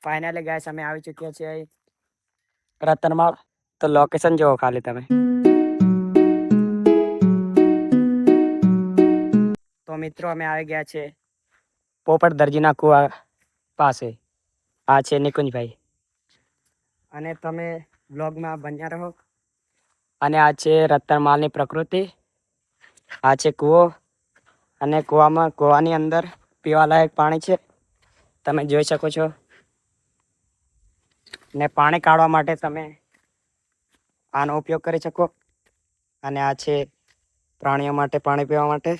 Finally guys અમે આવી ચૂક્યા છીએ રતનમાળ. તો લોકેશન જોવો ખાલી તમે. તો મિત્રો અમે આવી ગયા છે પોપટ દરજીના કુવા પાસે. આ છે નિકુંજભાઈ અને તમે બ્લોગમાં બન્યા રહો. અને આ છે રતનમાળની પ્રકૃતિ. આ છે કૂવો અને કૂવાની અંદર પીવાલાયક પાણી છે, તમે જોઈ શકો છો. ને પાણી કાઢવા માટે તમે આનો ઉપયોગ કરી શકો. અને આ છે પ્રાણીઓ માટે પાણી પીવા માટે.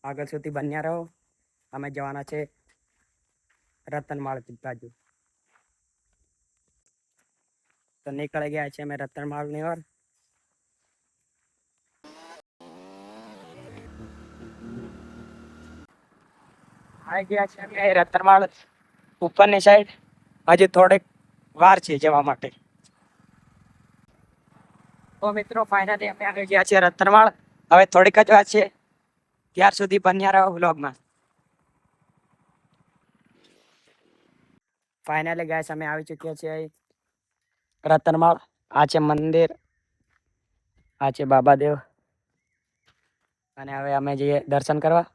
આગળ સુધી બન્યા રહો. અમે જવાના છે રતનમાળ બાજુ. તો નીકળી ગયા છે અમે રતનમાળની ઓર. આવી ગયા છે અમે રતનમાળ ઉપરની સાઈડ. હજી થોડીક વાર છે જવા માટે. તો મિત્રો ફાઇનલી અમે આવી ગયા છીએ રતનમાળ. હવે થોડીક જ વાત છે, ત્યાર સુધી બન્યા રહો વ્લોગમાં. ફાઇનલી ગાઈસ અમે આવી ચૂક્યા છીએ રતનમાળ. આ છે મંદિર, આ છે બાબાદેવ. અને હવે અમે જઈએ દર્શન કરવા.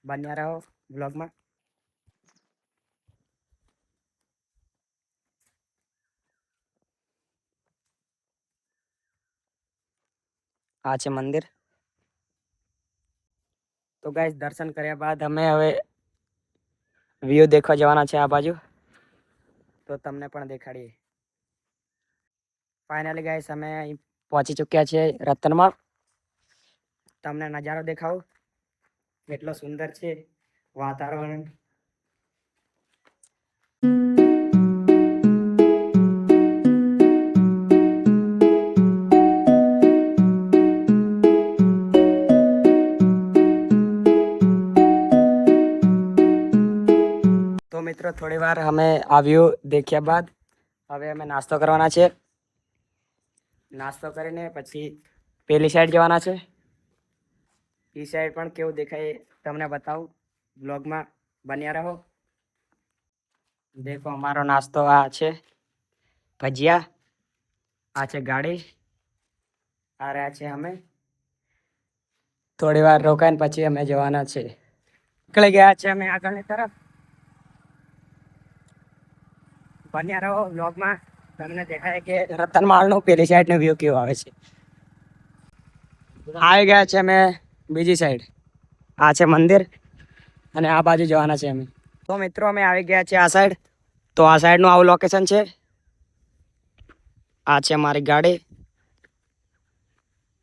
બન્યા રહો વ્લોગમાં. આ છે મંદિર. તો ગાઈસ દર્શન કર્યા બાદ અમે હવે વ્યૂ દેખવા જવાના છે આ બાજુ. તો તમને પણ દેખાડીએ. ફાઇનલી ગાઈસ અમે પહોંચી ચૂક્યા છીએ રતનમાળ. તમને નજારો દેખાડું કેટલો સુંદર છે વાતાવરણ. તો મિત્રો થોડી વાર અમે આ વ્યૂ દેખ્યા બાદ હવે અમે નાસ્તો કરવાના છે. નાસ્તો કરીને પછી પેલી સાઈડ જવાના છે. એ સાઈડ પણ કેવું દેખાય તમને બતાવું. બ્લોગમાં બન્યા રહો. દેખો અમારો નાસ્તો આ છે ભજીયા. આ છે ગાડી. આ રહ્યા છે અમે. થોડી વાર રોકાઈને પછી અમે જવાના છે. નીકળી ગયા છે અમે આગળની તરફ. બન્યા રહો બ્લોગમાં. તમને દેખાય કે રતનમાળનું પેલી સાઈડનો વ્યૂ કેવો આવે છે. આવી ગયા છે અમે બીજી સાઈડ. આ છે મંદિર અને આ બાજુ જવાના છે અમે. તો મિત્રો અમે આવી ગયા છે આ સાઈડ. તો આ સાઈડનું આવું લોકેશન છે. આ છે અમારી ગાડી.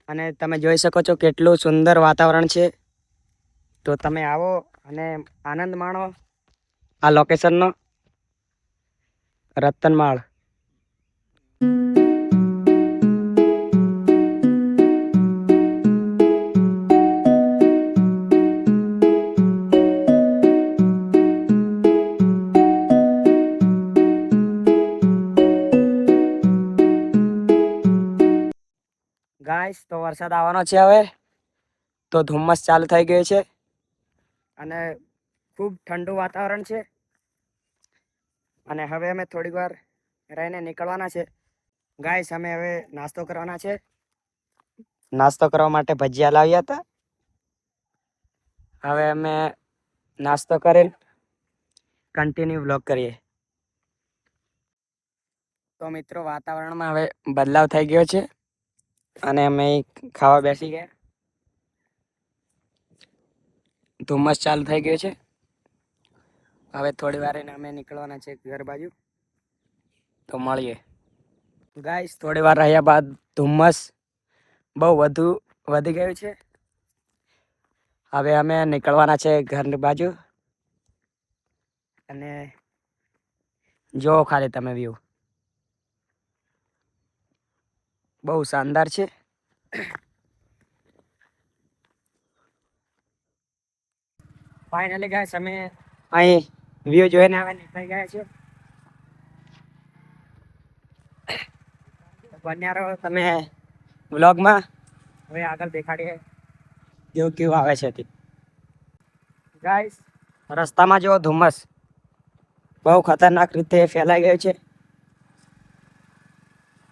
અને તમે જોઈ શકો છો કેટલું સુંદર વાતાવરણ છે. તો તમે આવો અને આનંદ માણો આ લોકેશનનો. રતનમાળ. ગાઈસ તો વરસાદ આવવાનો છે હવે. તો ધુમ્મસ ચાલુ થઈ ગયો છે અને ખૂબ ઠંડુ વાતાવરણ છે. અને હવે અમે થોડીક વાર રહીને નીકળવાના છે. ગાઈસ અમે હવે નાસ્તો કરવાના છે. નાસ્તો કરવા માટે ભજીયા લાવ્યા હતા. હવે અમે નાસ્તો કરીને કન્ટિન્યુ વ્લોગ કરીએ. તો મિત્રો વાતાવરણમાં હવે બદલાવ થઈ ગયો છે અને અમે ખાવા બેસી ગયા. ધુમ્મસ ચાલુ થઈ ગયો છે. હવે થોડી વાર એને અમે નીકળવાના છે ઘર બાજુ. તો મળીએ. ગાઈસ થોડી વાર રહ્યા બાદ ધુમ્મસ બહુ વધી ગયું છે. હવે અમે નીકળવાના છે ઘરની બાજુ. અને જોવો ખાલી તમે વ્યૂ બહુ શાનદાર છે. ફાઇનલી ગાઈસ અમે અહીં વ્યૂ જોઈને હવે નીકળી ગયા છે. બન્યા રહો તમે વ્લોગમાં. હવે આગળ દેખાડીએ કેવું કેવું આવે છે તે. ગાઈસ રસ્તામાં જેવો ધુમ્મસ બહુ ખતરનાક રીતે ફેલાઈ ગયો છે.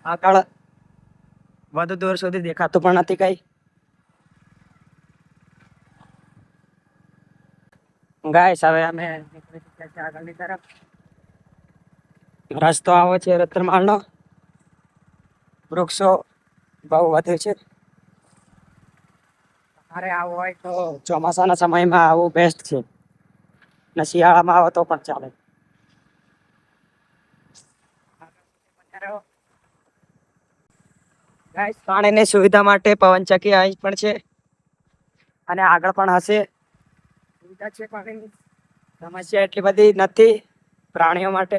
આગળ વધુ દૂર સુધી દેખાતું પણ નથી કઈ. ગાઈસ હવે અમે નીકળી ચૂક્યા છીએ આગળની તરફ. રસ્તો આવો છે રતનમાળનો. વૃક્ષો બહુ વધે છે. તમારે આવું હોય તો ચોમાસાના સમયમાં આવું બેસ્ટ છે, ને શિયાળામાં આવો તો પણ ચાલે. ગાઈસ પાણીની સુવિધા માટે પવનચક્કી અહીં પણ છે અને આગળ પણ હશે. સુવિધા છે પાણીની, સમસ્યા એટલી બધી નથી પ્રાણીઓ માટે.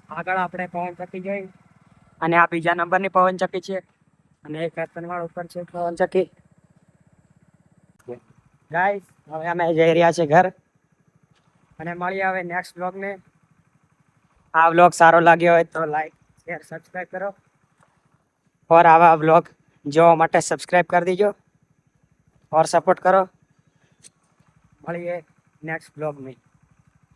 આગળ આપણે પવનચક્કી જોઈ, અને આ બીજા નંબરની પવનચક્કી છે, અને એક રતનવાડ ઉપર છે પવનચક્કી. ગાઈસ હવે અમે જઈ રહ્યા છે ઘર, અને મળીએ હવે નેક્સ્ટ વ્લોગને. આ વ્લોગ સારો લાગ્યો હોય તો લાઈક શેર સબસ્ક્રાઈબ કરો, और आवा व्लॉग જોવા માટે સબસ્ક્રાઈબ કરી દીજો और सपोर्ट करो. મળીએ નેક્સ્ટ વ્લોગ में.